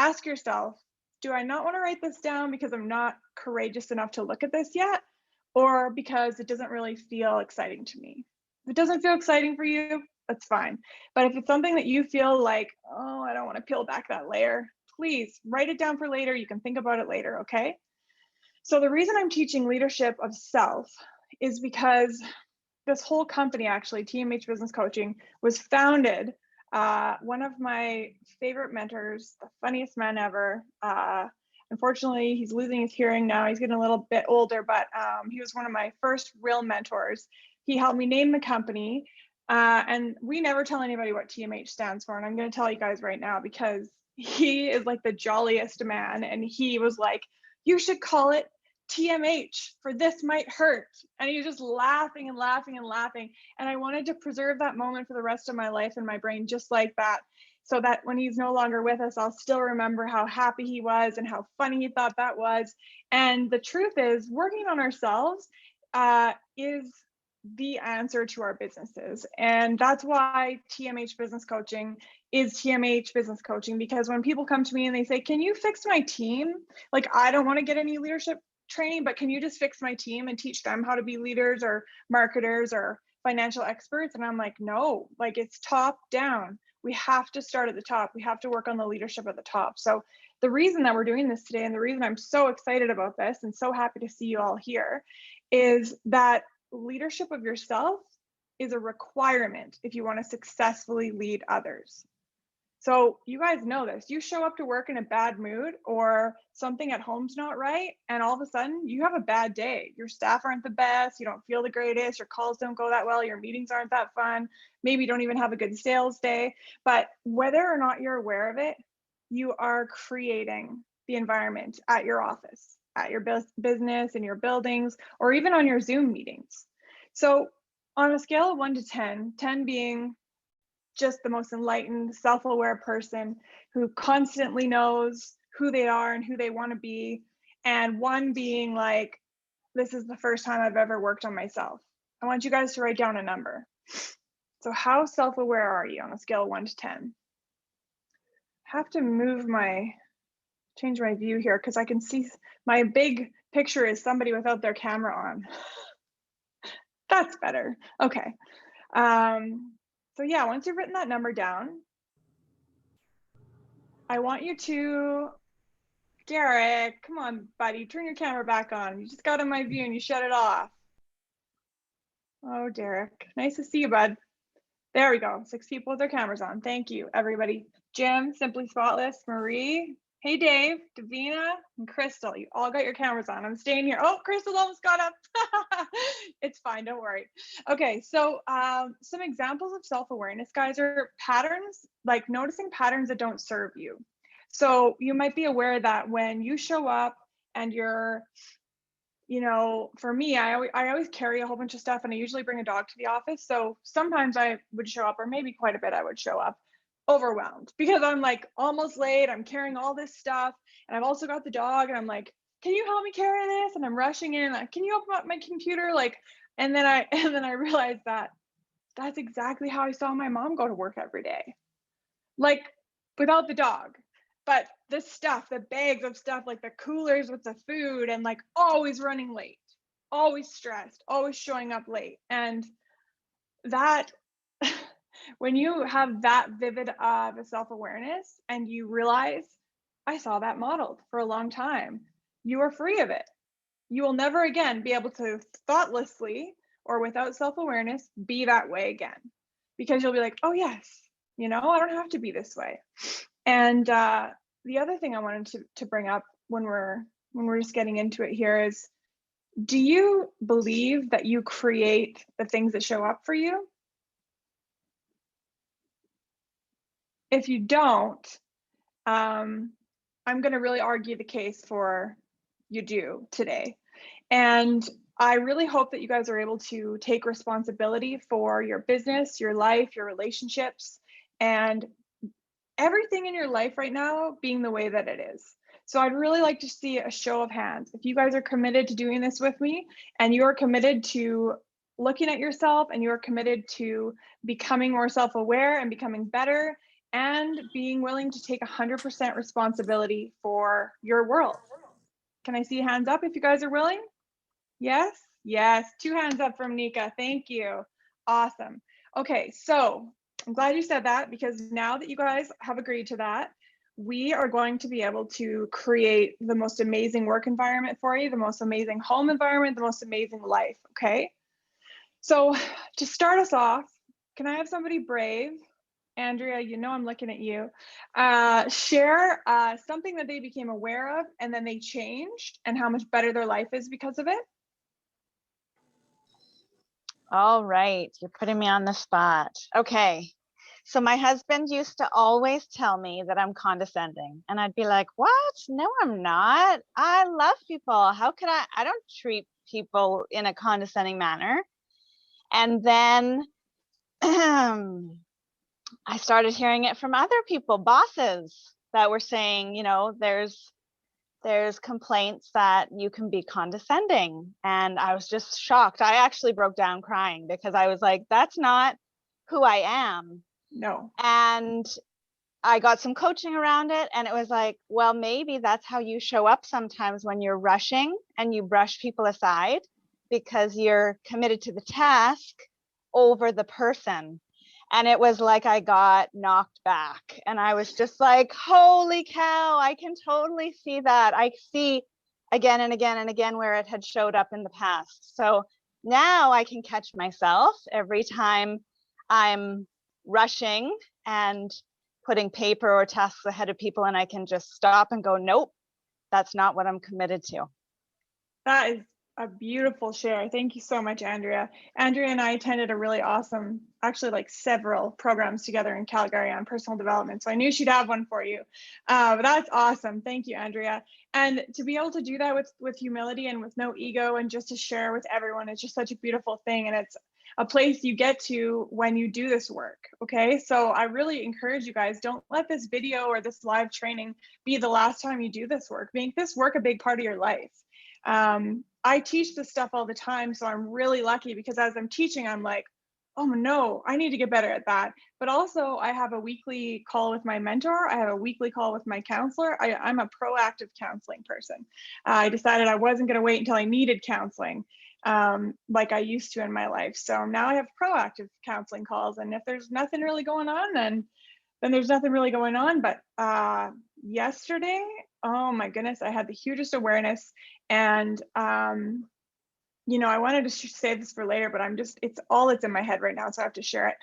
ask yourself, do I not want to write this down because I'm not courageous enough to look at this yet? Or because it doesn't really feel exciting to me? If it doesn't feel exciting for you, that's fine. But if it's something that you feel like, oh, I don't want to peel back that layer, please write it down for later. You can think about it later, okay? So the reason I'm teaching leadership of self is because this whole company, actually, TMH Business Coaching, was founded. One of my favorite mentors, the funniest man ever. Unfortunately, he's losing his hearing now. He's getting a little bit older, but he was one of my first real mentors. He helped me name the company. And we never tell anybody what TMH stands for. And I'm going to tell you guys right now because he is like the jolliest man. And he was like, you should call it TMH for this might hurt. And he was just laughing and laughing and laughing. And I wanted to preserve that moment for the rest of my life in my brain, just like that. So that when he's no longer with us, I'll still remember how happy he was and how funny he thought that was. And the truth is, working on ourselves is the answer to our businesses. And that's why TMH Business Coaching is TMH Business Coaching, because when people come to me and they say, can you fix my team? Like, I don't want to get any leadership training, but can you just fix my team and teach them how to be leaders or marketers or financial experts? And I'm like, no, like it's top down. We have to start at the top. We have to work on the leadership at the top. So the reason that we're doing this today and the reason I'm so excited about this and so happy to see you all here is that leadership of yourself is a requirement if you want to successfully lead others. So you guys know this. You show up to work in a bad mood or something at home's not right, and all of a sudden you have a bad day. Your staff aren't the best, you don't feel the greatest, your calls don't go that well, your meetings aren't that fun, maybe you don't even have a good sales day. But whether or not you're aware of it, you are creating the environment at your office, at your business, in your buildings, or even on your Zoom meetings. So on a scale of 1 to 10, 10 being just the most enlightened, self-aware person who constantly knows who they are and who they want to be, and 1 being like, this is the first time I've ever worked on myself. I want you guys to write down a number. So how self-aware are you on a scale of 1 to 10? I have to change my view here because I can see my big picture is somebody without their camera on. That's better. Okay. So yeah, once you've written that number down, I want you to, Derek, come on, buddy, turn your camera back on. You just got in my view and you shut it off. Oh, Derek, nice to see you, bud. There we go, 6 people with their cameras on. Thank you, everybody. Jim, Simply Spotless, Marie, hey, Dave, Davina, and Crystal, you all got your cameras on. I'm staying here. Oh, Crystal almost got up. It's fine, don't worry. Okay, so some examples of self-awareness, guys, are patterns, like noticing patterns that don't serve you. So you might be aware that when you show up and you're, for me, I always carry a whole bunch of stuff and I usually bring a dog to the office. So sometimes I would show up, or maybe quite a bit I would show up overwhelmed because I'm like almost late. I'm carrying all this stuff and I've also got the dog and I'm like, can you help me carry this? And I'm rushing in, like, can you open up my computer? Like, and then I realized that that's exactly how I saw my mom go to work every day, like without the dog. But the stuff, the bags of stuff, like the coolers with the food, and like always running late, always stressed, always showing up late. And that, when you have that vivid of a self-awareness and you realize, I saw that modeled for a long time, you are free of it. You will never again be able to thoughtlessly or without self-awareness be that way again, because you'll be like, oh yes, I don't have to be this way. And the other thing I wanted to bring up when we're just getting into it here is, do you believe that you create the things that show up for you? If you don't, I'm going to really argue the case for you do today. And I really hope that you guys are able to take responsibility for your business, your life, your relationships, and everything in your life right now being the way that it is. So I'd really like to see a show of hands. If you guys are committed to doing this with me and you're committed to looking at yourself and you're committed to becoming more self-aware and becoming better and being willing to take 100% responsibility for your world. Can I see hands up if you guys are willing? Yes? Yes. 2 hands up from Nika. Thank you. Awesome. Okay, so I'm glad you said that, because now that you guys have agreed to that, we are going to be able to create the most amazing work environment for you, the most amazing home environment, the most amazing life, okay? So to start us off, can I have somebody brave? Andrea, you know I'm looking at you. Share something that they became aware of and then they changed, and how much better their life is because of it. All right, you're putting me on the spot. Okay, so my husband used to always tell me that I'm condescending, and I'd be like, what? No, I'm not. I love people. How could I don't treat people in a condescending manner. And then I started hearing it from other people, bosses, that were saying, you know, there's complaints that you can be condescending. And I was just shocked. I actually broke down crying, because I was like, that's not who I am. No. And I got some coaching around it, and it was like, well, maybe that's how you show up sometimes when you're rushing and you brush people aside because you're committed to the task over the person. And it was like I got knocked back, and I was just like, holy cow, I can totally see that. I see again and again and again where it had showed up in the past. So now I can catch myself every time I'm rushing and putting paper or tasks ahead of people, and I can just stop and go, nope, that's not what I'm committed to. That is a beautiful share. Thank you so much, Andrea. Andrea and I attended a really awesome, actually like several programs together in Calgary on personal development. So I knew she'd have one for you. But that's awesome. Thank you, Andrea. And to be able to do that with humility and with no ego, and just to share with everyone, it's just such a beautiful thing. And it's a place you get to when you do this work. Okay. So I really encourage you guys, don't let this video or this live training be the last time you do this work. Make this work a big part of your life. I teach this stuff all the time, so I'm really lucky, because as I'm teaching, I'm like, oh no, I need to get better at that. But also I have a weekly call with my mentor. I have a weekly call with my counselor. I'm a proactive counseling person. I decided I wasn't going to wait until I needed counseling like I used to in my life. So now I have proactive counseling calls. And if there's nothing really going on, then there's nothing really going on. But yesterday, oh my goodness, I had the hugest awareness. And you know, I wanted to say this for later, but it's in my head right now, so I have to share it.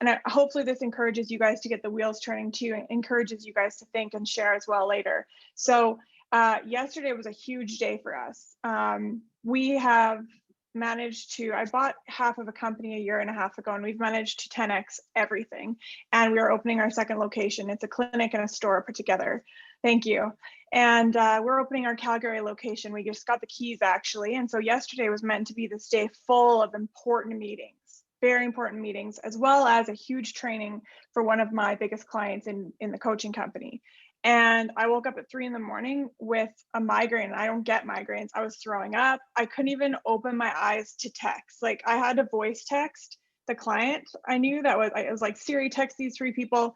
And hopefully this encourages you guys to get the wheels turning too, and encourages you guys to think and share as well later. So yesterday was a huge day for us. We have managed to, I bought half of a company a year and a half ago, and we've managed to 10x everything. And we are opening our second location. It's a clinic and a store put together. Thank you. And we're opening our Calgary location. We just got the keys actually. And so yesterday was meant to be this day full of important meetings, very important meetings, as well as a huge training for one of my biggest clients in the coaching company. And I woke up at 3 a.m. with a migraine. I don't get migraines. I was throwing up. I couldn't even open my eyes to text. Like I had to voice text the client. I knew that it was like, Siri, text these 3 people.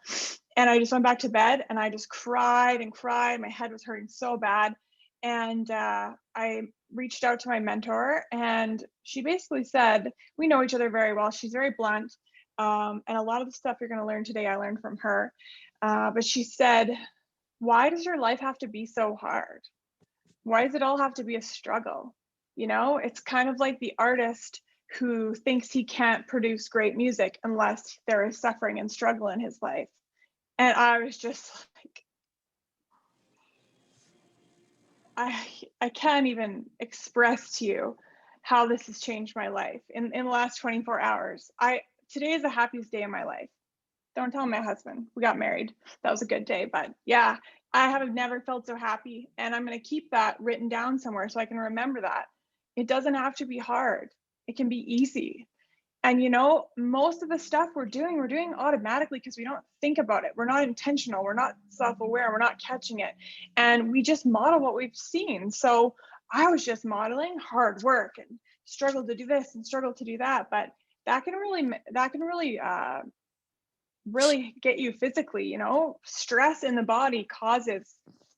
And I just went back to bed and I just cried and cried. My head was hurting so bad. And I reached out to my mentor, and she basically said, we know each other very well. She's very blunt. And a lot of the stuff you're going to learn today, I learned from her. But she said, why does your life have to be so hard? Why does it all have to be a struggle? You know, it's kind of like the artist who thinks he can't produce great music unless there is suffering and struggle in his life. And I was just like, I can't even express to you how this has changed my life in the last 24 hours. Today is the happiest day of my life. Don't tell my husband. We got married. That was a good day. But yeah, I have never felt so happy. And I'm going to keep that written down somewhere so I can remember that. It doesn't have to be hard. It can be easy. And you know, most of the stuff we're doing automatically because we don't think about it. We're not intentional. We're not self-aware. We're not catching it. And we just model what we've seen. So I was just modeling hard work and struggle to do this and struggle to do that. But that can really really get you physically, you know. Stress in the body causes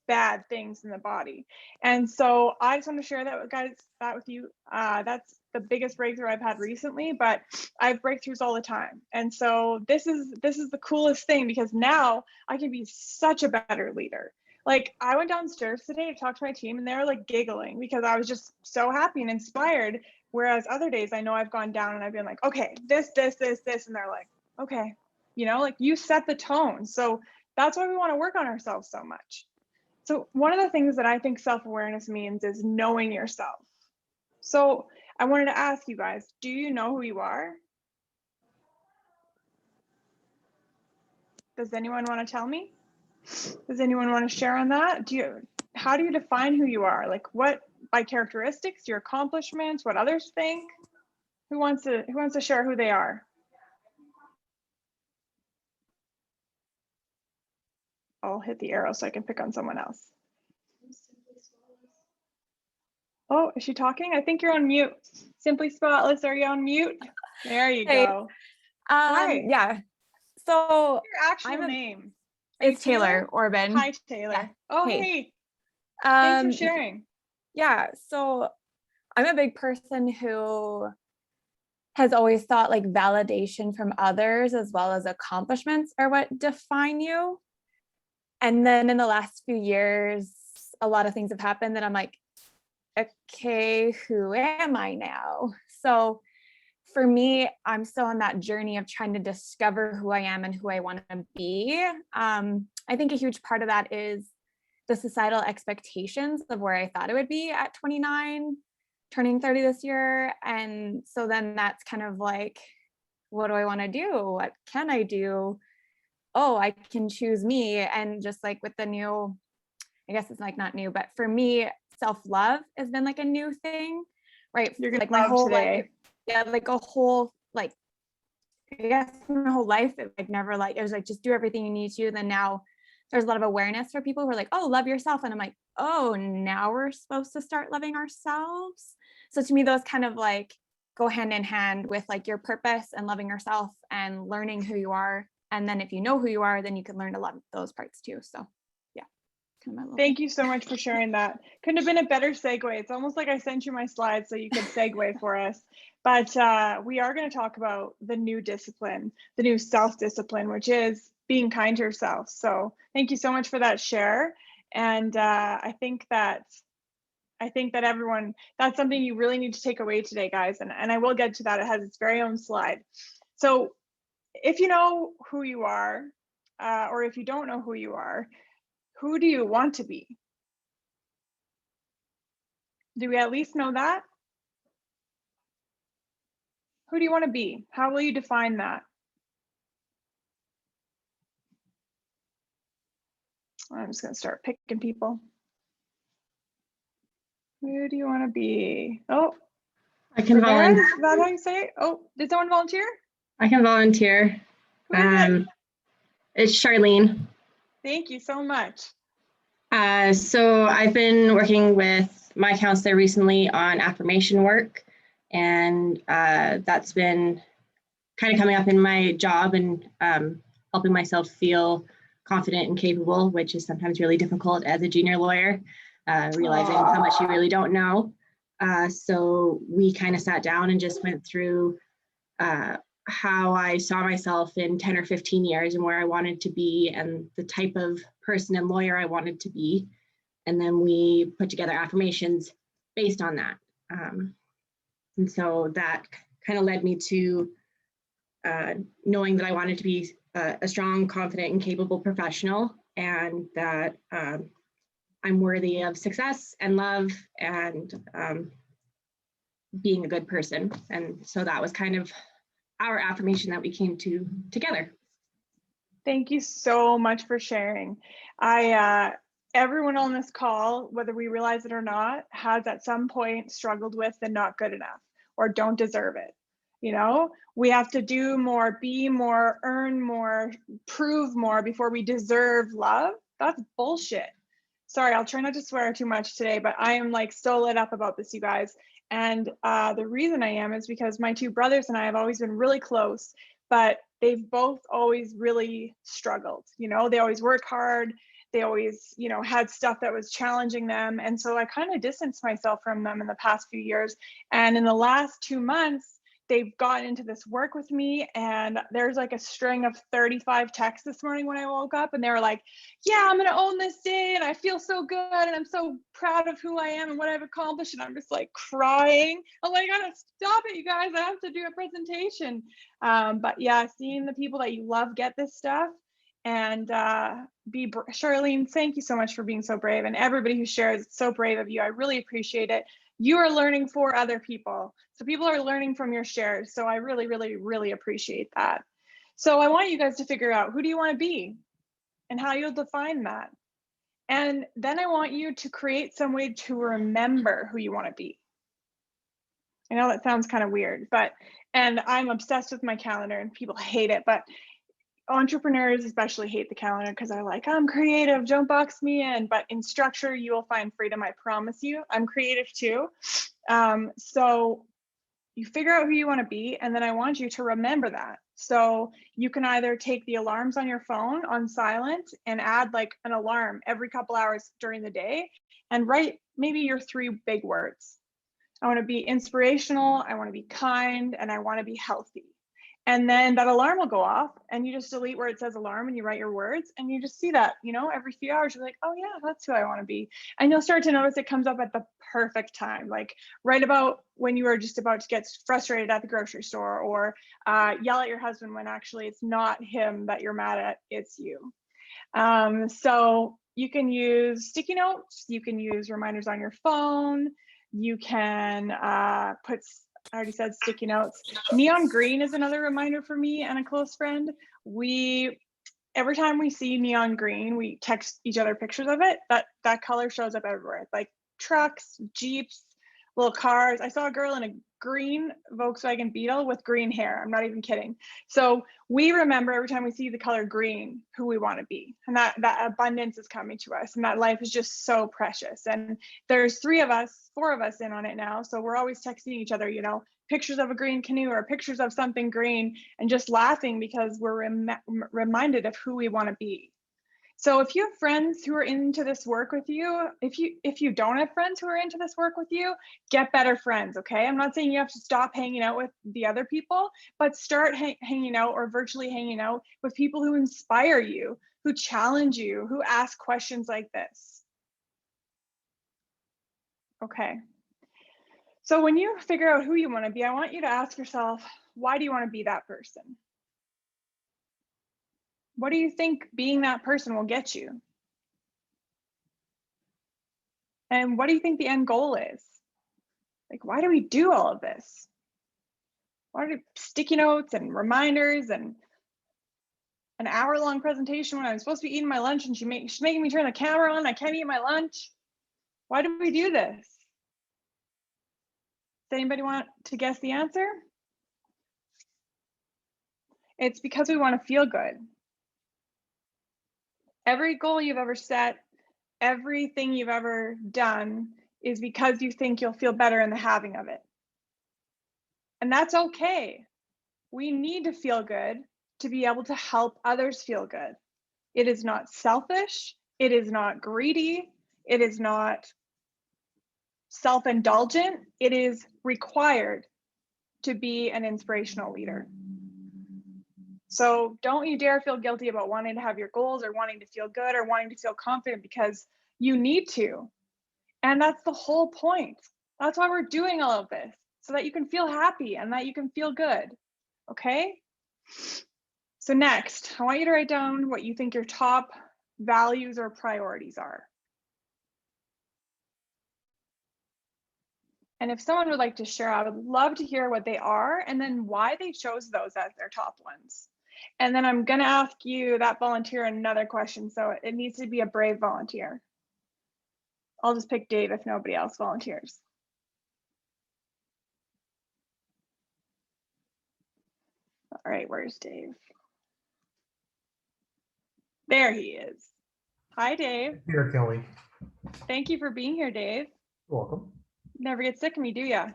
bad things in the body. And so I just want to share that with guys, that with you. That's the biggest breakthrough I've had recently, but I have breakthroughs all the time. And so this is the coolest thing, because now I can be such a better leader. Like, I went downstairs today to talk to my team and they were like giggling because I was just so happy and inspired. Whereas other days I know I've gone down and I've been like, okay, this, and they're like, okay, you know, like, you set the tone. So that's why we want to work on ourselves so much. So one of the things that I think self-awareness means is knowing yourself. So I wanted to ask you guys, do you know who you are? Does anyone want to tell me? Does anyone want to share on that? How do you define who you are? Like, what, by characteristics, your accomplishments, what others think? Who wants to share who they are? I'll hit the arrow so I can pick on someone else. Oh, is she talking? I think you're on mute. Simply Spotless, are you on mute? There you Hey. go. Hi. Yeah. So Your actual name? It's Taylor Orban. Hi, Taylor. Yeah. Oh, hey. Thanks for sharing. Yeah. So I'm a big person who has always thought like validation from others as well as accomplishments are what define you. And then in the last few years, a lot of things have happened that I'm like, okay, who am I now? So for me, I'm still on that journey of trying to discover who I am and who I want to be. I think a huge part of that is the societal expectations of where I thought it would be at 29, turning 30 this year. And so then that's kind of like, what do I want to do? What can I do? Oh, I can choose me. And just like with the new, I guess it's like not new, but for me, self-love has been like a new thing, right? You're gonna like my love whole today. life. Yeah, like a whole, like, I guess my whole life, it like never like, it was like, just do everything you need to. Then now there's a lot of awareness for people who are like, oh, love yourself. And I'm like, oh, now we're supposed to start loving ourselves. So to me, those kind of like go hand in hand with like your purpose and loving yourself and learning who you are. And then if you know who you are, then you can learn to love those parts too. So yeah. Thank you so much for sharing that. Couldn't have been a better segue. It's almost like I sent you my slides so you could segue for us. But we are going to talk about the new discipline, the new self-discipline, which is being kind to yourself. So thank you so much for that share. And I think that everyone, that's something you really need to take away today, guys. And I will get to that. It has its very own slide. So if you know who you are, or if you don't know who you are, who do you want to be? Do we at least know that? Who do you want to be? How will you define that? I'm just going to start picking people. Who do you want to be? Oh, I can volunteer. Is that how you say it? Oh, did someone volunteer? I can volunteer. Who is it? It's Charlene. Thank you so much. So I've been working with my counselor recently on affirmation work, and that's been kind of coming up in my job and helping myself feel confident and capable, which is sometimes really difficult as a junior lawyer, realizing how much you really don't know. So we kind of sat down and just went through how I saw myself in 10 or 15 years and where I wanted to be and the type of person and lawyer I wanted to be. And then we put together affirmations based on that. And so that kind of led me to knowing that I wanted to be a strong, confident, and capable professional, and that I'm worthy of success and love and being a good person. And so that was kind of our affirmation that we came to together. Thank you so much for sharing. Everyone on this call, whether we realize it or not, has at some point struggled with the not good enough or don't deserve it. You know, we have to do more, be more, earn more, prove more before we deserve love. That's bullshit. Sorry, I'll try not to swear too much today, but I am like so lit up about this, you guys. And the reason I am is because my two brothers and I have always been really close, but they've both always really struggled. You know, they always work hard. They always, you know, had stuff that was challenging them. And so I kind of distanced myself from them in the past few years. And in the last 2 months, they've gotten into this work with me, and there's like a string of 35 texts this morning when I woke up, and they were like, yeah, I'm gonna own this day and I feel so good and I'm so proud of who I am and what I've accomplished. And I'm just like crying. I'm like, I gotta stop it, you guys, I have to do a presentation. But yeah, seeing the people that you love get this stuff, and Charlene, thank you so much for being so brave, and everybody who shares, it's so brave of you. I really appreciate it. You are learning for other people. So people are learning from your shares. So I really, really, really appreciate that. So I want you guys to figure out, who do you want to be and how you'll define that. And then I want you to create some way to remember who you want to be. I know that sounds kind of weird, and I'm obsessed with my calendar and people hate it, but entrepreneurs especially hate the calendar because they're like, I'm creative, don't box me in. But in structure, you will find freedom, I promise you. I'm creative too. So you figure out who you want to be, and then I want you to remember that. So you can either take the alarms on your phone on silent and add like an alarm every couple hours during the day and write maybe your 3 big words. I want to be inspirational, I want to be kind, and I want to be healthy. And then that alarm will go off, and you just delete where it says alarm and you write your words, and you just see that, you know, every few hours you're like, oh yeah, that's who I want to be. And you'll start to notice it comes up at the perfect time, like right about when you are just about to get frustrated at the grocery store, or yell at your husband when actually it's not him that you're mad at, it's you. So you can use sticky notes, you can use reminders on your phone, you can put, I already said sticky notes. Neon green is another reminder for me and a close friend. Every time we see neon green, we text each other pictures of it. That color shows up everywhere, like trucks, Jeeps, little cars. I saw a girl in a green Volkswagen Beetle with green hair. I'm not even kidding. So we remember every time we see the color green who we want to be, and that abundance is coming to us, and that life is just so precious. And there's 4 of us in on it now, so we're always texting each other, you know, pictures of a green canoe or pictures of something green, and just laughing because we're reminded of who we want to be. So if you have friends who are into this work with you, if you don't have friends who are into this work with you, get better friends, okay? I'm not saying you have to stop hanging out with the other people, but start hanging out or virtually hanging out with people who inspire you, who challenge you, who ask questions like this. Okay. So when you figure out who you want to be, I want you to ask yourself, why do you want to be that person? What do you think being that person will get you? And what do you think the end goal is? Like, why do we do all of this? Why do sticky notes and reminders and an hour-long presentation when I'm supposed to be eating my lunch and she's making me turn the camera on, I can't eat my lunch? Why do we do this? Does anybody want to guess the answer? It's because we want to feel good. Every goal you've ever set, everything you've ever done is because you think you'll feel better in the having of it. And that's okay. We need to feel good to be able to help others feel good. It is not selfish. It is not greedy. It is not self-indulgent. It is required to be an inspirational leader. So don't you dare feel guilty about wanting to have your goals or wanting to feel good or wanting to feel confident, because you need to. And that's the whole point. That's why we're doing all of this, so that you can feel happy and that you can feel good. Okay? So next, I want you to write down what you think your top values or priorities are. And if someone would like to share, I would love to hear what they are and then why they chose those as their top ones. And then I'm going to ask you, that volunteer, another question. So it needs to be a brave volunteer. I'll just pick Dave if nobody else volunteers. All right, where's Dave? There he is. Hi, Dave. Here, Kelly. Thank you for being here, Dave. You're welcome. Never get sick of me, do ya?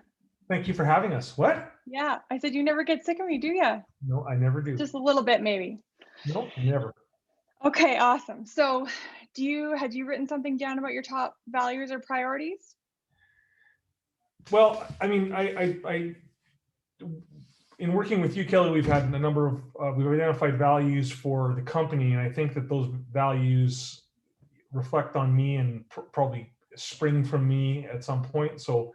Thank you for having us. What? Yeah, I said you never get sick of me, do you? No, I never do. Just a little bit, maybe. No, never. Okay, awesome. So, had you written something down about your top values or priorities? Well, I mean, I in working with you, Kelly, we've had a number of we've identified values for the company, and I think that those values reflect on me and probably spring from me at some point. So,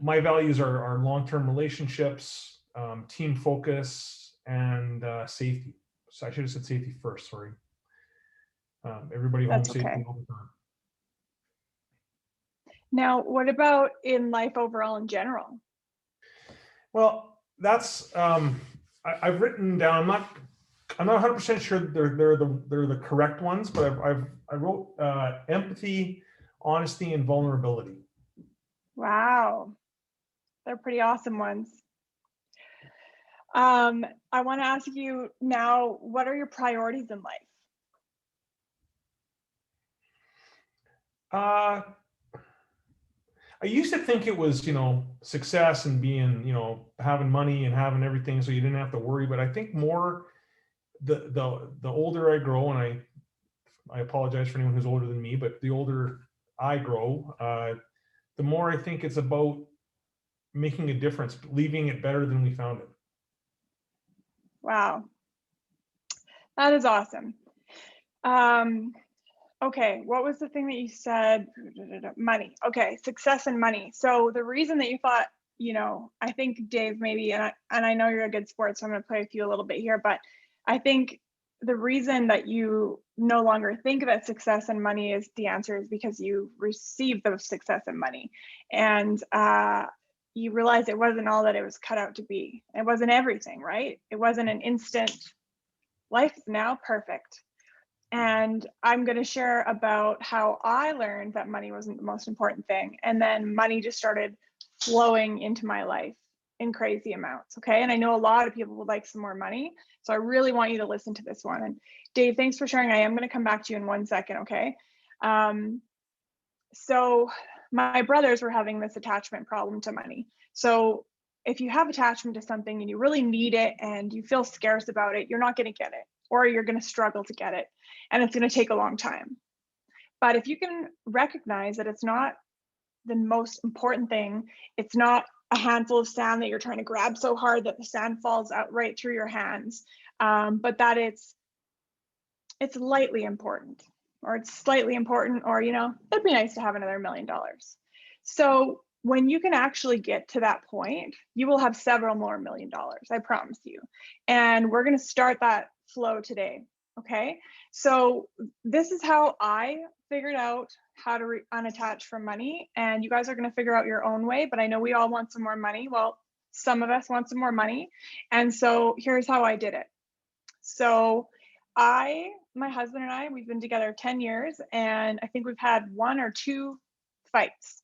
my values are long-term relationships, team focus, and safety. So I should have said safety first. Sorry. Everybody home That's safely okay. all the time. Now, what about in life overall in general? Well, that's I've written down. I'm not 100% sure they're the correct ones, but I wrote empathy, honesty, and vulnerability. Wow, they're pretty awesome ones. I want to ask you now, what are your priorities in life? I used to think it was, success and being, having money and having everything so you didn't have to worry. But I think more the older I grow, and I apologize for anyone who's older than me, but the older I grow, the more I think it's about making a difference, leaving it better than we found it. Wow, that is awesome. Okay, what was the thing that you said? Money. Okay, success and money. So the reason that you thought, I think Dave maybe, and I know you're a good sport, so I'm going to play with you a little bit here, but I think the reason that you no longer think about success and money is the answer is because you received the success and money, and you realized it wasn't all that it was cut out to be. It wasn't everything, right? It wasn't an instant. Life is now perfect. And I'm going to share about how I learned that money wasn't the most important thing. And then money just started flowing into my life in crazy amounts. Okay. And I know a lot of people would like some more money. So I really want you to listen to this one. And Dave, thanks for sharing. I am going to come back to you in 1 second. Okay. So my brothers were having this attachment problem to money. So if you have attachment to something and you really need it and you feel scarce about it, you're not going to get it, or you're going to struggle to get it. And it's going to take a long time. But if you can recognize that it's not the most important thing, it's not a handful of sand that you're trying to grab so hard that the sand falls out right through your hands, but that it's lightly important, or it's slightly important, or, it'd be nice to have another $1 million. So when you can actually get to that point, you will have several more $1 million, I promise you. And we're going to start that flow today. Okay. So this is how I figured out how to unattach from money. And you guys are going to figure out your own way, but I know we all want some more money. Well, some of us want some more money. And so here's how I did it. So my husband and I, we've been together 10 years, and I think we've had 1 or 2 fights.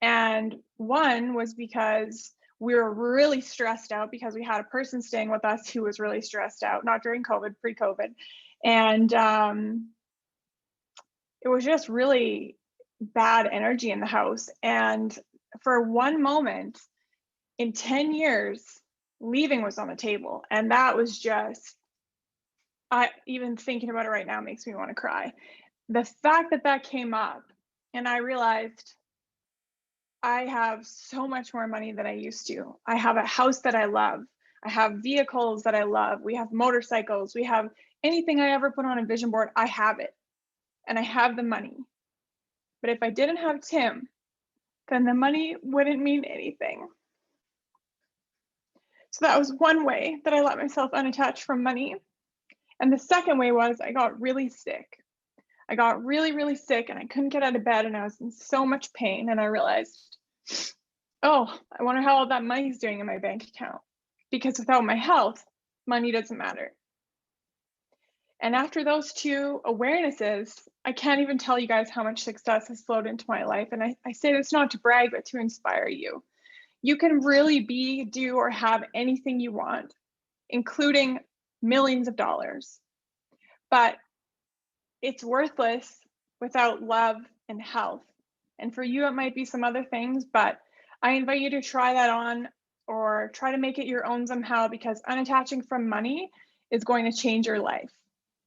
And one was because we were really stressed out because we had a person staying with us who was really stressed out, not during COVID, pre-COVID. And it was just really bad energy in the house. And for one moment in 10 years, leaving was on the table. And that was just, even thinking about it right now makes me want to cry. The fact that that came up, and I realized I have so much more money than I used to. I have a house that I love. I have vehicles that I love. We have motorcycles. We have anything I ever put on a vision board, I have it. And I have the money. But if I didn't have Tim, then the money wouldn't mean anything. So that was one way that I let myself unattach from money. And the second way was I got really sick. I got really, really sick, and I couldn't get out of bed, and I was in so much pain. And I realized, oh, I wonder how all that money's doing in my bank account. Because without my health, money doesn't matter. And after those 2 awarenesses, I can't even tell you guys how much success has flowed into my life. And I say this not to brag, but to inspire you. You can really be, do, or have anything you want, including millions of dollars. But it's worthless without love and health. And for you, it might be some other things, but I invite you to try that on or try to make it your own somehow, because unattaching from money is going to change your life.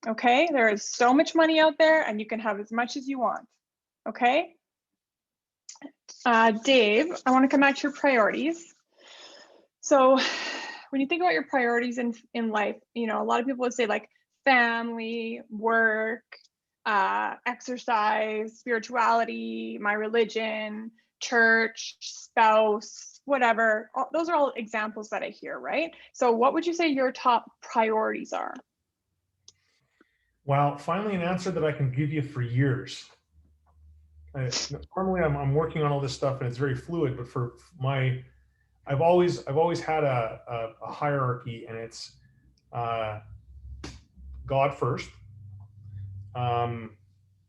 Okay, there is so much money out there and you can have as much as you want. Okay, Dave, I want to come back to your priorities. So when you think about your priorities in life, you know, a lot of people would say like family, work, exercise, spirituality, my religion, church, spouse, whatever. Those are all examples that I hear, right? So what would you say your top priorities are? Well, finally, an answer that I can give you for years. Normally, I'm working on all this stuff and it's very fluid, but for my, I've always had a hierarchy, and it's God first,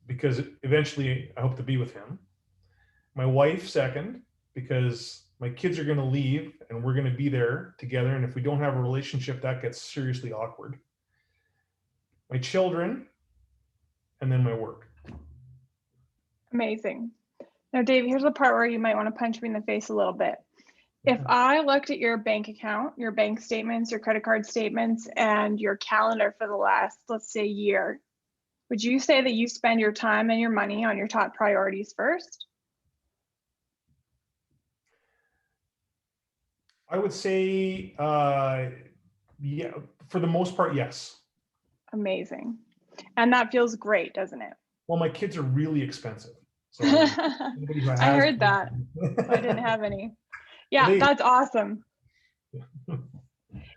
because eventually I hope to be with Him. My wife second, because my kids are going to leave and we're going to be there together, and if we don't have a relationship, that gets seriously awkward. My children, and then my work. Amazing. Now, Dave, here's the part where you might want to punch me in the face a little bit. If I looked at your bank account, your bank statements, your credit card statements, and your calendar for the last, let's say, year, would you say that you spend your time and your money on your top priorities first? I would say, yeah, for the most part, yes. Amazing. And that feels great, doesn't it? Well, my kids are really expensive. So I heard that. I didn't have any. Yeah, that's awesome.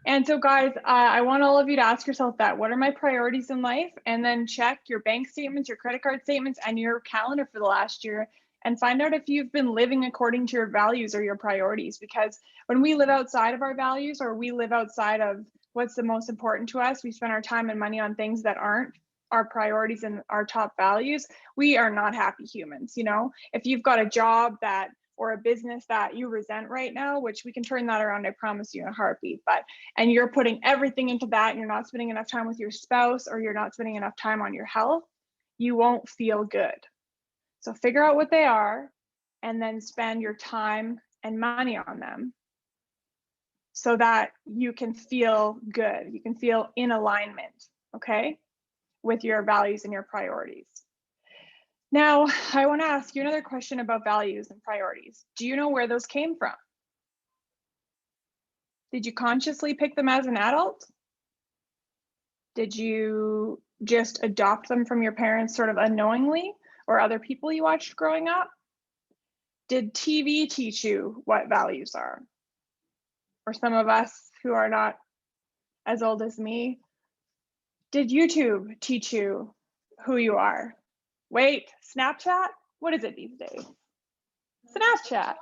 And so guys, I want all of you to ask yourself that. What are my priorities in life? And then check your bank statements, your credit card statements, and your calendar for the last year, and find out if you've been living according to your values or your priorities. Because when we live outside of our values, or we live outside of what's the most important to us, we spend our time and money on things that aren't our priorities and our top values, we are not happy humans. You know, if you've got a job that, or a business that you resent right now, which we can turn that around, I promise you, in a heartbeat, but, and you're putting everything into that and you're not spending enough time with your spouse, or you're not spending enough time on your health, you won't feel good. So figure out what they are and then spend your time and money on them so that you can feel good. You can feel in alignment, okay, with your values and your priorities. Now, I want to ask you another question about values and priorities. Do you know where those came from? Did you consciously pick them as an adult? Did you just adopt them from your parents sort of unknowingly, or other people you watched growing up? Did TV teach you what values are? Or some of us who are not as old as me, did YouTube teach you who you are? Wait, Snapchat? What is it these days? Snapchat.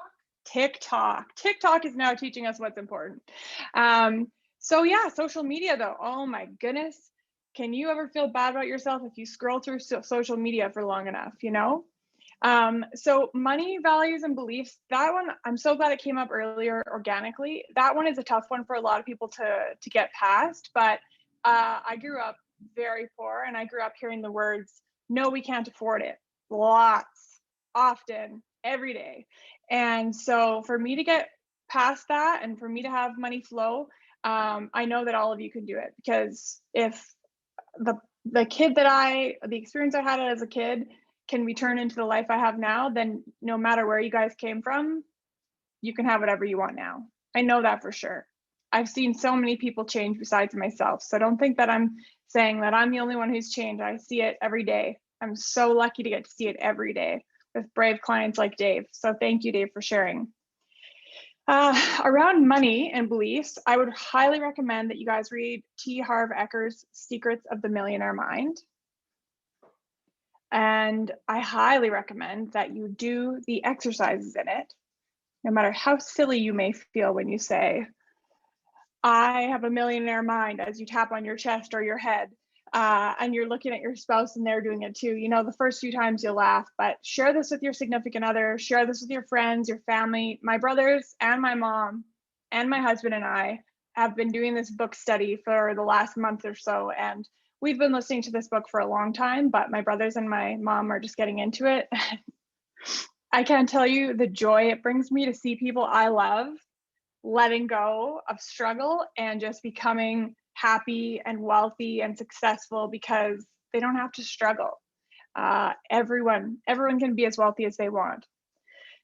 TikTok. TikTok is now teaching us what's important. So yeah, social media though, oh my goodness. Can you ever feel bad about yourself if you scroll through social media for long enough, you know? So money, values, and beliefs, that one, I'm so glad it came up earlier organically. That one is a tough one for a lot of people to get past, but I grew up very poor, and I grew up hearing the words, no, we can't afford it, lots, often, every day. And so for me to get past that and for me to have money flow, I know that all of you can do it, because if the experience I had as a kid can be turned into the life I have now, then no matter where you guys came from, you can have whatever you want now. I know that for sure. I've seen so many people change besides myself. So don't think that I'm saying that I'm the only one who's changed. I see it every day. I'm so lucky to get to see it every day with brave clients like Dave. So thank you, Dave, for sharing. Around money and beliefs, I would highly recommend that you guys read T. Harv Eker's Secrets of the Millionaire Mind. And I highly recommend that you do the exercises in it, no matter how silly you may feel when you say, I have a millionaire mind, as you tap on your chest or your head, and you're looking at your spouse and they're doing it too. You know, the first few times you'll laugh, but share this with your significant other, share this with your friends, your family. My brothers and my mom and my husband and I have been doing this book study for the last month or so, and we've been listening to this book for a long time, but my brothers and my mom are just getting into it. I can't tell you the joy it brings me to see people I love letting go of struggle and just becoming happy and wealthy and successful because they don't have to struggle. Everyone can be as wealthy as they want.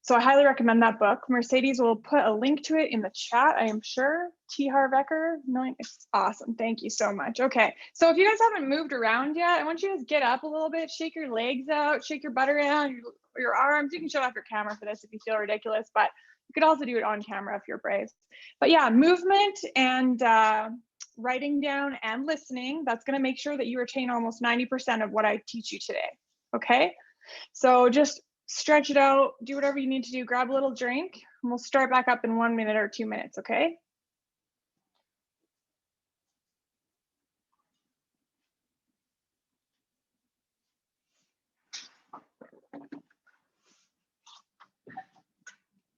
So I highly recommend that book. Mercedes will put a link to it in the chat, I am sure. T. Harvecker, it's awesome. Thank you so much. Okay, so if you guys haven't moved around yet, I want you to get up a little bit, shake your legs out, shake your butt around, your arms. You can show off your camera for this if you feel ridiculous, but you could also do it on camera if you're brave. But yeah, movement and writing down and listening, that's gonna make sure that you retain almost 90% of what I teach you today, okay? So just stretch it out, do whatever you need to do, grab a little drink, and we'll start back up in 1 minute or 2 minutes, okay?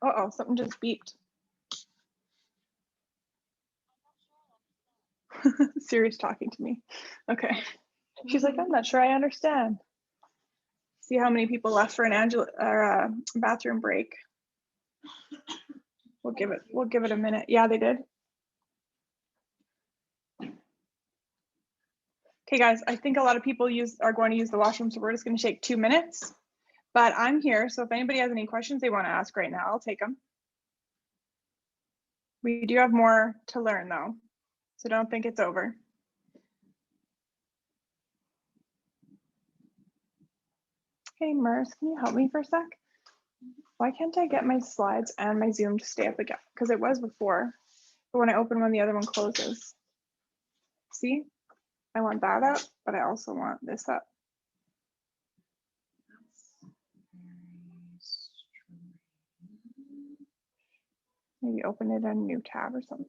Uh-oh, something just beeped. Siri's talking to me. Okay. She's like, I'm not sure I understand. See how many people left for an bathroom break. We'll give it a minute. Yeah, they did. Okay, guys, I think a lot of people are going to use the washroom, so we're just going to take 2 minutes. But I'm here, so if anybody has any questions they want to ask right now, I'll take them. We do have more to learn, though, so don't think it's over. Hey, Mers, can you help me for a sec? Why can't I get my slides and my Zoom to stay up again? Because it was before, but when I open one, the other one closes. See, I want that up, but I also want this up. Maybe open it in a new tab or something.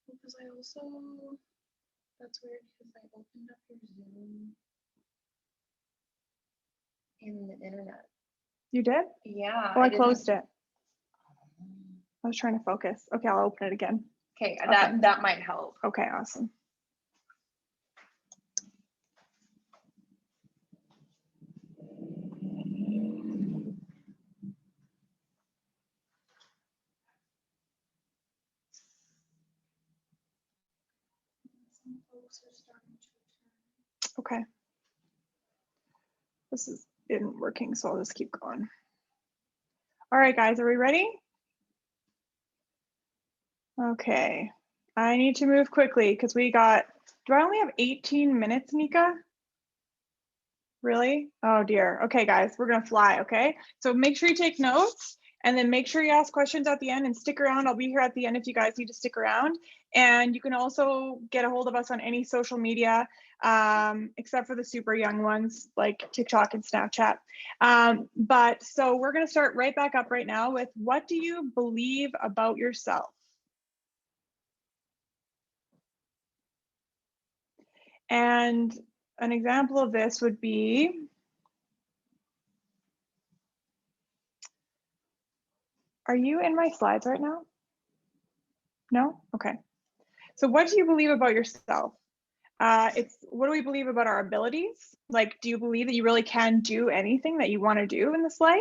Because I also, that's weird because I opened up your Zoom in the internet. You did? Yeah. Oh, I closed it. I was trying to focus. Okay, I'll open it again. Okay, that might help. Okay, awesome. Okay. This isn't working, so I'll just keep going. All right, guys, are we ready? Okay. I need to move quickly because do I only have 18 minutes, Nika? Really? Oh dear. Okay, guys, we're gonna fly, okay? So make sure you take notes and then make sure you ask questions at the end and stick around. I'll be here at the end if you guys need to stick around. And you can also get a hold of us on any social media, except for the super young ones like TikTok and Snapchat. But so we're gonna start right back up right now with, what do you believe about yourself? And an example of this would be, are you in my slides right now? No? Okay. So what do you believe about yourself? What do we believe about our abilities? Like, do you believe that you really can do anything that you want to do in this life?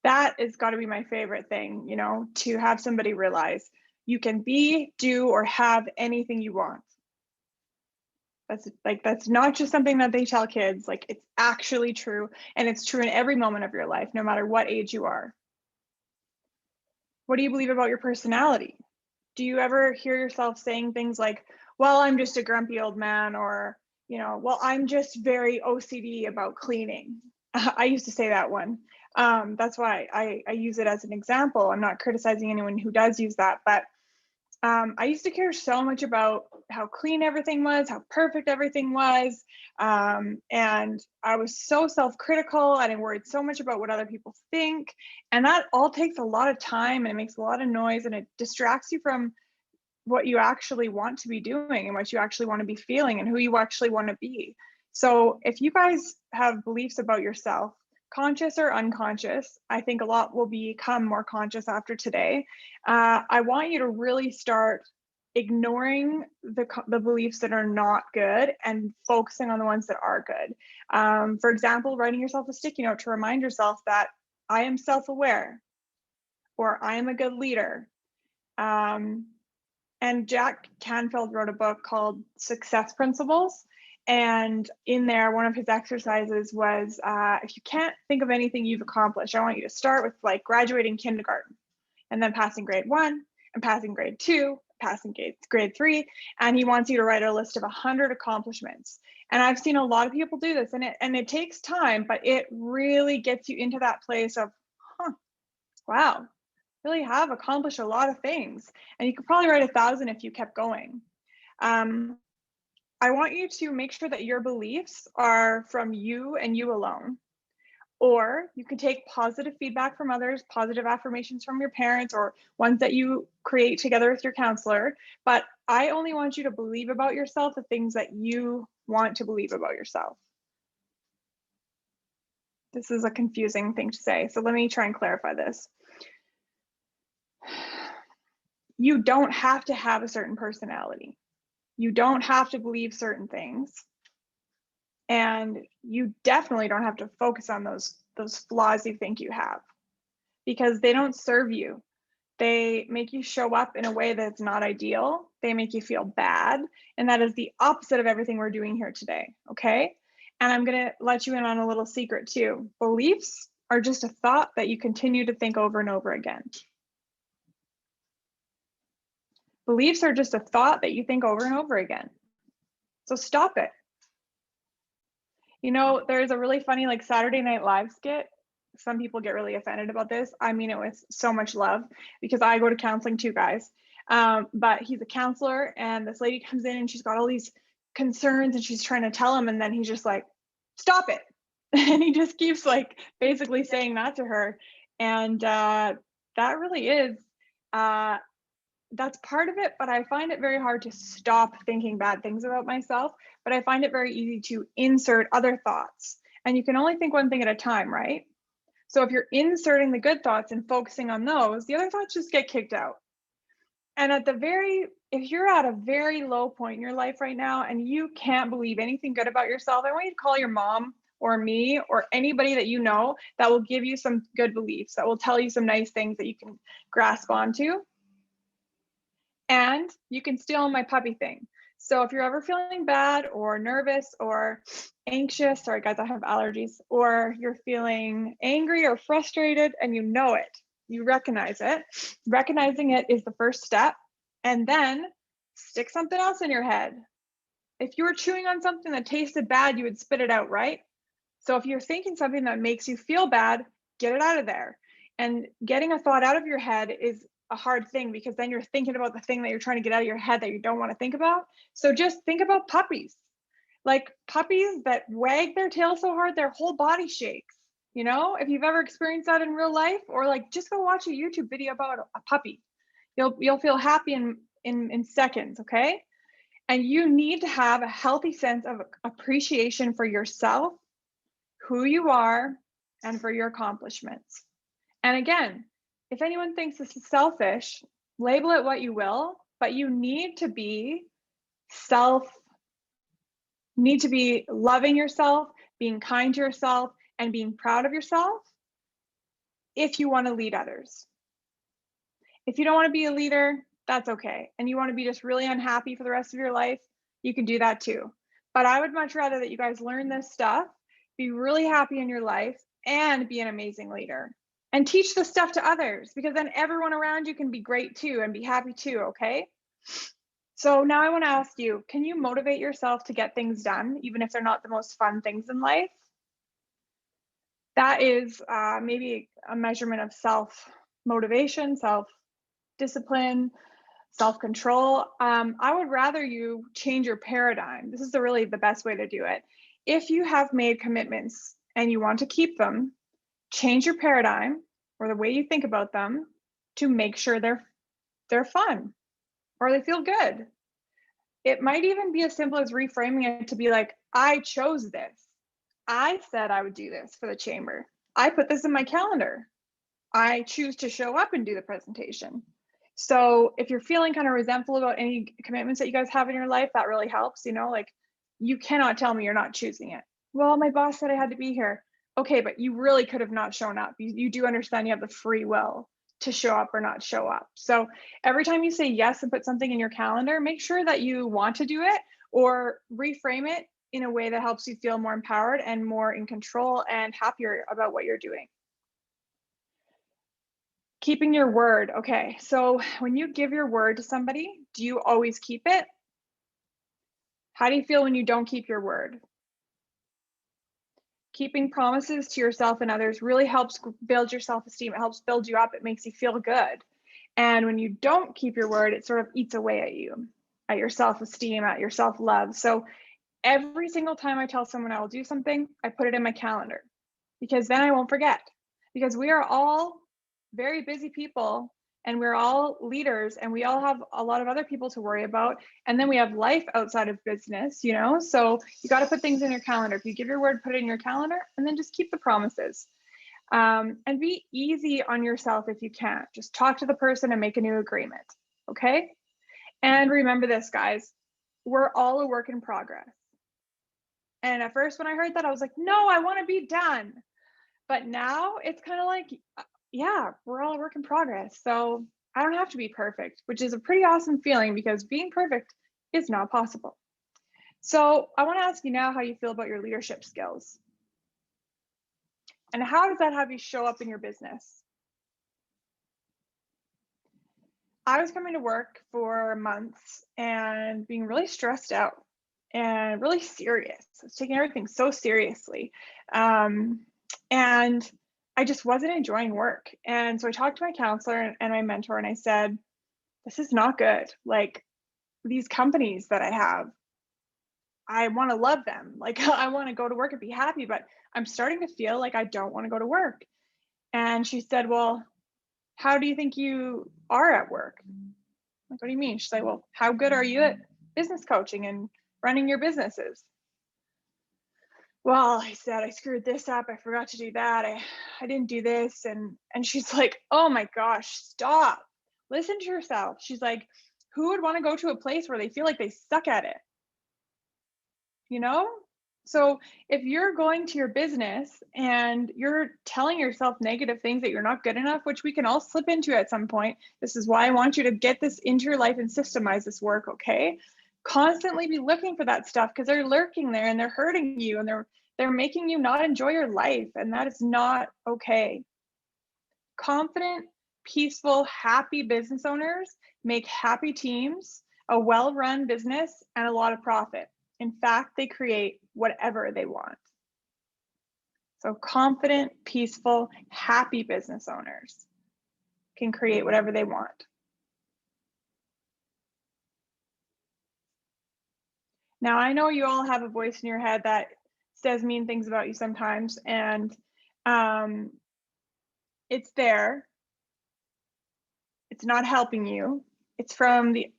That has got to be my favorite thing, you know, to have somebody realize you can be, do, or have anything you want. That's not just something that they tell kids, like it's actually true, and it's true in every moment of your life, no matter what age you are. What do you believe about your personality? Do you ever hear yourself saying things like, well, I'm just a grumpy old man, or, you know, well, I'm just very OCD about cleaning. I used to say that one. That's why I use it as an example. I'm not criticizing anyone who does use that, but I used to care so much about how clean everything was, how perfect everything was. And I was so self-critical, and I worried so much about what other people think. And that all takes a lot of time, and it makes a lot of noise, and it distracts you from what you actually want to be doing and what you actually want to be feeling and who you actually want to be. So if you guys have beliefs about yourself, conscious or unconscious, I think a lot will become more conscious after today. I want you to really start ignoring the beliefs that are not good and focusing on the ones that are good. For example, writing yourself a sticky note to remind yourself that I am self-aware, or I am a good leader. And Jack Canfield wrote a book called Success Principles. And in there, one of his exercises was, if you can't think of anything you've accomplished, I want you to start with like graduating kindergarten and then passing grade 1 and passing grade 2, passing grade 3. And he wants you to write a list of 100 accomplishments. And I've seen a lot of people do this, and it takes time, but it really gets you into that place of, wow, really have accomplished a lot of things. And you could probably write 1,000 if you kept going. I want you to make sure that your beliefs are from you and you alone. Or you can take positive feedback from others, positive affirmations from your parents, or ones that you create together with your counselor. But I only want you to believe about yourself the things that you want to believe about yourself. This is a confusing thing to say, so let me try and clarify this. You don't have to have a certain personality. You don't have to believe certain things. And you definitely don't have to focus on those flaws you think you have, because they don't serve you. They make you show up in a way that's not ideal. They make you feel bad. And that is the opposite of everything we're doing here today, okay? And I'm gonna let you in on a little secret too. Beliefs are just a thought that you continue to think over and over again. Beliefs are just a thought that you think over and over again. So stop it. You know, there's a really funny like Saturday Night Live skit. Some people get really offended about this. I mean it with so much love, because I go to counseling too, guys. But he's a counselor, and this lady comes in and she's got all these concerns and she's trying to tell him, and then he's just like, stop it. And he just keeps like basically saying that to her. And that really is, that's part of it, but I find it very hard to stop thinking bad things about myself. But I find it very easy to insert other thoughts. And you can only think one thing at a time, right? So if you're inserting the good thoughts and focusing on those, the other thoughts just get kicked out. And if you're at a very low point in your life right now and you can't believe anything good about yourself, I want you to call your mom or me or anybody that you know that will give you some good beliefs, that will tell you some nice things that you can grasp onto. And you can steal my puppy thing. So if you're ever feeling bad or nervous or anxious, sorry guys, I have allergies, or you're feeling angry or frustrated and you know it, you recognize it. Recognizing it is the first step. And then stick something else in your head. If you were chewing on something that tasted bad, you would spit it out, right? So if you're thinking something that makes you feel bad, get it out of there. And getting a thought out of your head is a hard thing, because then you're thinking about the thing that you're trying to get out of your head that you don't want to think about. So just think about puppies. Like puppies that wag their tail so hard their whole body shakes. You know, if you've ever experienced that in real life, or like just go watch a YouTube video about a puppy. You'll feel happy in seconds, okay? And you need to have a healthy sense of appreciation for yourself, who you are, and for your accomplishments. And again, if anyone thinks this is selfish, label it what you will, but you need to be loving yourself, being kind to yourself, and being proud of yourself if you want to lead others. If you don't want to be a leader, that's okay. And you want to be just really unhappy for the rest of your life, you can do that too. But I would much rather that you guys learn this stuff, be really happy in your life, and be an amazing leader. And teach this stuff to others, because then everyone around you can be great too and be happy too, okay? So now I want to ask you, can you motivate yourself to get things done, even if they're not the most fun things in life? That is maybe a measurement of self-motivation, self-discipline, self-control. I would rather you change your paradigm. This is really the best way to do it. If you have made commitments and you want to keep them, change your paradigm or the way you think about them to make sure they're fun or they feel good. It might even be as simple as reframing it to be like, I chose this. I said I would do this for the chamber. I put this in my calendar. I choose to show up and do the presentation. So if you're feeling kind of resentful about any commitments that you guys have in your life, that really helps. You know, like, you cannot tell me you're not choosing it. Well, my boss said I had to be here. Okay, but you really could have not shown up. You do understand you have the free will to show up or not show up. So every time you say yes and put something in your calendar, make sure that you want to do it or reframe it in a way that helps you feel more empowered and more in control and happier about what you're doing. Keeping your word. Okay, so when you give your word to somebody, do you always keep it? How do you feel when you don't keep your word? Keeping promises to yourself and others really helps build your self-esteem. It helps build you up. It makes you feel good. And when you don't keep your word, it sort of eats away at you, at your self-esteem, at your self-love. So every single time I tell someone I will do something, I put it in my calendar because then I won't forget. Because we are all very busy people and we're all leaders and we all have a lot of other people to worry about. And then we have life outside of business, you know? So you got to put things in your calendar. If you give your word, put it in your calendar and then just keep the promises. And be easy on yourself if you can't. Just talk to the person and make a new agreement. Okay. And remember this, guys, we're all a work in progress. And at first, when I heard that, I was like, no, I want to be done. But now it's kind of like, yeah, we're all a work in progress. So I don't have to be perfect, which is a pretty awesome feeling because being perfect is not possible. So I want to ask you now how you feel about your leadership skills. And how does that have you show up in your business? I was coming to work for months and being really stressed out and really serious. I was taking everything so seriously. And I just wasn't enjoying work. And so I talked to my counselor and my mentor and I said, this is not good. Like these companies that I have, I want to love them. Like I want to go to work and be happy, but I'm starting to feel like I don't want to go to work. And she said, well, how do you think you are at work? Like, what do you mean? She's like, well, how good are you at business coaching and running your businesses? Well, I said, I screwed this up. I forgot to do that. I didn't do this. And she's like, oh my gosh, stop. Listen to yourself. She's like, who would want to go to a place where they feel like they suck at it? You know? So if you're going to your business and you're telling yourself negative things that you're not good enough, which we can all slip into at some point, this is why I want you to get this into your life and systemize this work, okay? Constantly be looking for that stuff because they're lurking there and they're hurting you and they're making you not enjoy your life, and that is not okay. Confident, peaceful, happy business owners make happy teams, a well-run business, and a lot of profit. In fact, they create whatever they want. So confident, peaceful, happy business owners can create whatever they want. Now, I know you all have a voice in your head that says mean things about you sometimes, and it's there. It's not helping you. It's from the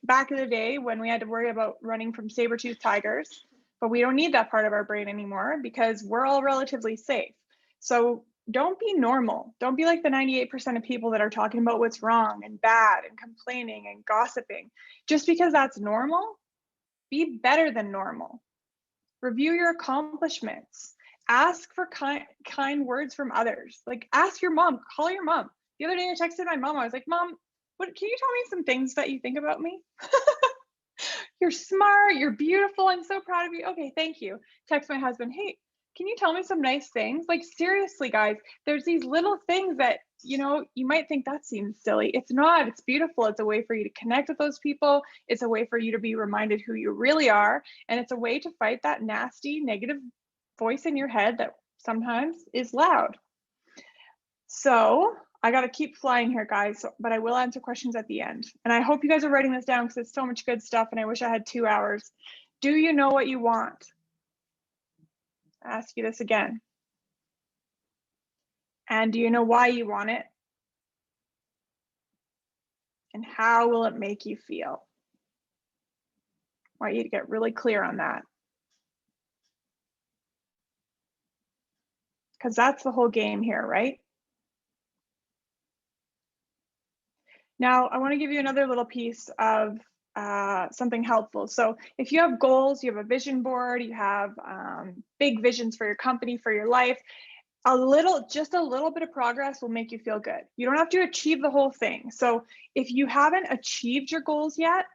back of the day when we had to worry about running from saber-toothed tigers, but we don't need that part of our brain anymore because we're all relatively safe. So don't be normal. Don't be like the 98% of people that are talking about what's wrong and bad and complaining and gossiping. Just because that's normal, be better than normal. Review your accomplishments. Ask for kind words from others. Like ask your mom, call your mom. The other day I texted my mom. I was like, Mom, can you tell me some things that you think about me? You're smart, you're beautiful, I'm so proud of you. Okay, thank you. Text my husband, hey, can you tell me some nice things? Like seriously, guys, there's these little things that, you know, you might think that seems silly. It's not, it's beautiful. It's a way for you to connect with those people. It's a way for you to be reminded who you really are. And it's a way to fight that nasty negative voice in your head that sometimes is loud. So I got to keep flying here, guys, but I will answer questions at the end. And I hope you guys are writing this down because it's so much good stuff and I wish I had 2 hours. Do you know what you want? I'll ask you this again. And do you know why you want it? And how will it make you feel? I want you to get really clear on that. Because that's the whole game here, right? Now, I want to give you another little piece of something helpful. So if you have goals, you have a vision board, you have big visions for your company, for your life, just a little bit of progress will make you feel good. You don't have to achieve the whole thing. So if you haven't achieved your goals yet,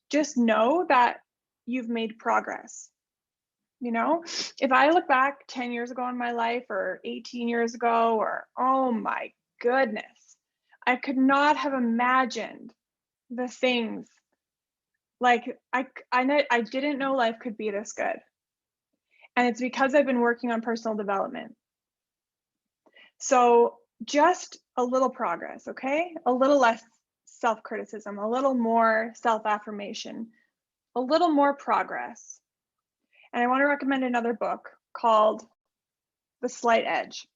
just know that you've made progress. You know, if I look back 10 years ago in my life, or 18 years ago, or oh my goodness, I could not have imagined the things, like I didn't know life could be this good. And it's because I've been working on personal development. So just a little progress, okay? A little less self-criticism, a little more self-affirmation, a little more progress. And I want to recommend another book called The Slight Edge.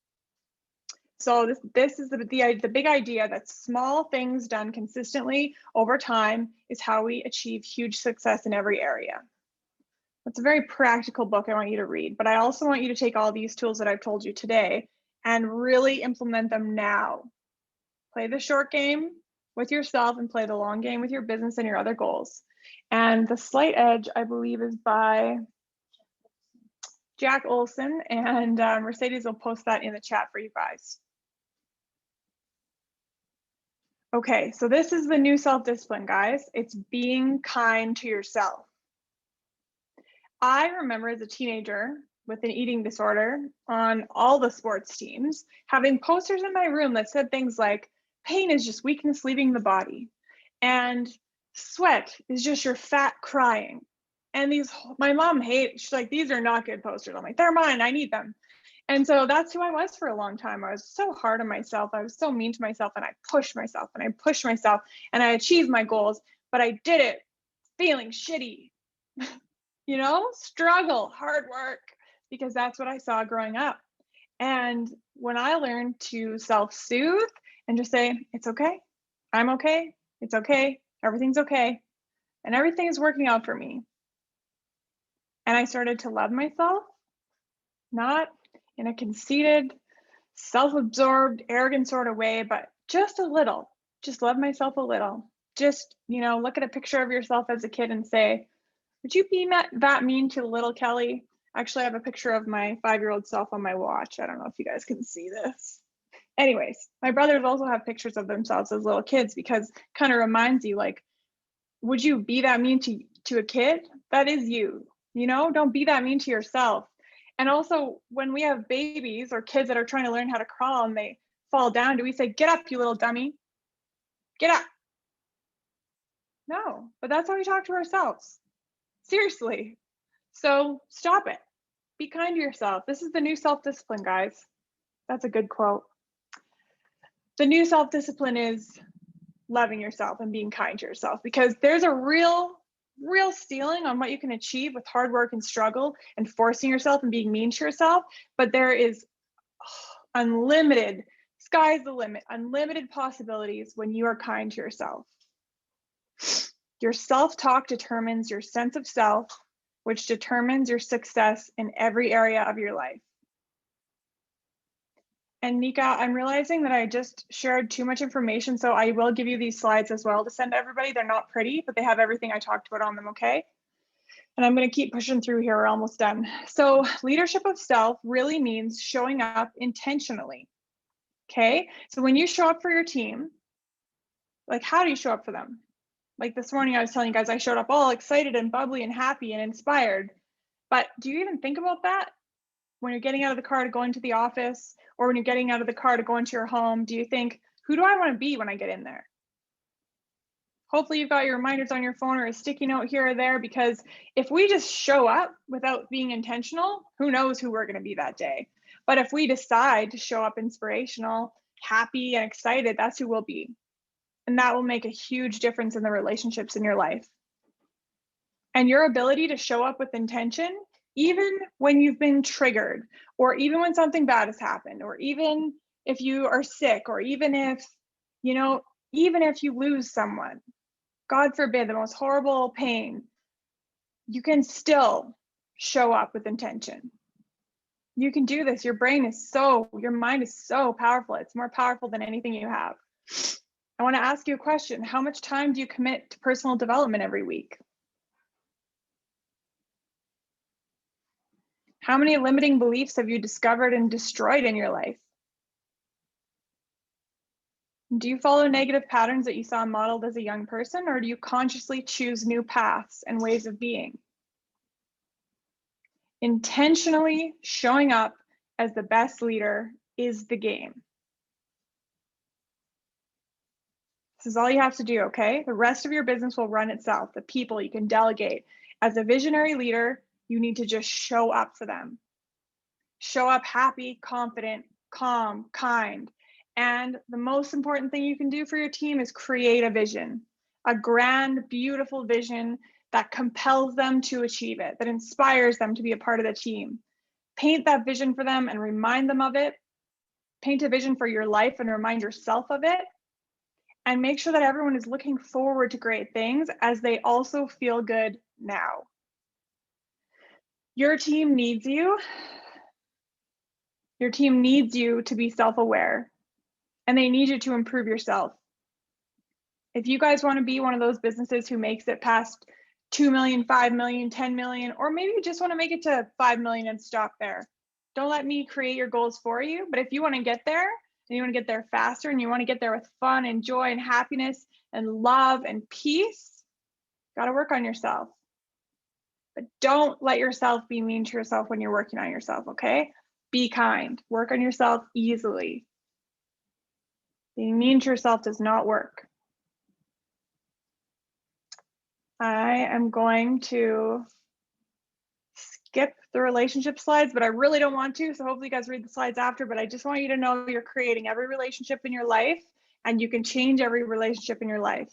So this is the big idea that small things done consistently over time is how we achieve huge success in every area. It's a very practical book I want you to read, but I also want you to take all these tools that I've told you today and really implement them now. Play the short game with yourself and play the long game with your business and your other goals. And The Slight Edge, I believe, is by Jack Olson, and Mercedes will post that in the chat for you guys. Okay, so this is the new self-discipline, guys. It's being kind to yourself. I remember as a teenager with an eating disorder on all the sports teams, having posters in my room that said things like, pain is just weakness leaving the body, and sweat is just your fat crying. And my mom hated, she's like, these are not good posters. I'm like, they're mine, I need them. And so that's who I was for a long time. I was so hard on myself. I was so mean to myself, and I pushed myself and I pushed myself, and I achieved my goals, but I did it feeling shitty. You know, struggle, hard work, because that's what I saw growing up. And when I learned to self-soothe and just say, it's okay, I'm okay, it's okay, everything's okay, and everything is working out for me. And I started to love myself, not in a conceited, self-absorbed, arrogant sort of way, but just a little, just love myself a little. Just, you know, look at a picture of yourself as a kid and say, would you be that mean to little Kelly? Actually, I have a picture of my 5-year-old self on my watch. I don't know if you guys can see this. Anyways, my brothers also have pictures of themselves as little kids, because kind of reminds you, like, would you be that mean to a kid? That is you, you know, don't be that mean to yourself. And also, when we have babies or kids that are trying to learn how to crawl and they fall down, do we say, get up, you little dummy? Get up. No, but that's how we talk to ourselves. Seriously. So stop it. Be kind to yourself. This is the new self-discipline, guys. That's a good quote. The new self-discipline is loving yourself and being kind to yourself, because there's a real ceiling on what you can achieve with hard work and struggle and forcing yourself and being mean to yourself. But there is unlimited, sky's the limit, unlimited possibilities when you are kind to yourself. Your self-talk determines your sense of self, which determines your success in every area of your life. And Nika, I'm realizing that I just shared too much information, so I will give you these slides as well to send to everybody. They're not pretty, but they have everything I talked about on them, okay? And I'm going to keep pushing through here. We're almost done. So leadership of self really means showing up intentionally, okay? So when you show up for your team, like, how do you show up for them? Like this morning, I was telling you guys, I showed up all excited and bubbly and happy and inspired. But do you even think about that when you're getting out of the car to go into the office, or when you're getting out of the car to go into your home? Do you think, who do I want to be when I get in there? Hopefully you've got your reminders on your phone or a sticky note here or there, because if we just show up without being intentional, who knows who we're going to be that day. But if we decide to show up inspirational, happy, and excited, that's who we'll be. And that will make a huge difference in the relationships in your life. And your ability to show up with intention, even when you've been triggered, or even when something bad has happened, or even if you are sick, or even if, you know, even if you lose someone, God forbid, the most horrible pain, you can still show up with intention. You can do this. Your mind is so powerful. It's more powerful than anything you have. I want to ask you a question. How much time do you commit to personal development every week? How many limiting beliefs have you discovered and destroyed in your life? Do you follow negative patterns that you saw modeled as a young person, or do you consciously choose new paths and ways of being? Intentionally showing up as the best leader is the game. This is all you have to do, okay? The rest of your business will run itself. The people you can delegate. As a visionary leader, you need to just show up for them. Show up happy, confident, calm, kind. And the most important thing you can do for your team is create a vision, a grand, beautiful vision that compels them to achieve it, that inspires them to be a part of the team. Paint that vision for them and remind them of it. Paint a vision for your life and remind yourself of it. And make sure that everyone is looking forward to great things as they also feel good now. Your team needs you. Your team needs you to be self-aware, and they need you to improve yourself. If you guys want to be one of those businesses who makes it past 2 million, 5 million, 10 million, or maybe you just want to make it to 5 million and stop there, don't let me create your goals for you. But if you want to get there, and you want to get there faster, and you want to get there with fun and joy and happiness and love and peace, you got to work on yourself. But don't let yourself be mean to yourself when you're working on yourself, okay? Be kind. Work on yourself easily. Being mean to yourself does not work. I am going to skip the relationship slides, but I really don't want to. So hopefully you guys read the slides after, but I just want you to know you're creating every relationship in your life, and you can change every relationship in your life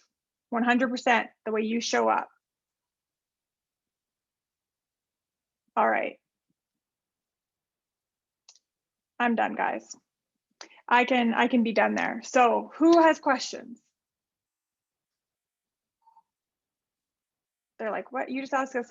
100% the way you show up. All right. I'm done, guys. I can be done there. So who has questions? They're like, what? You just asked us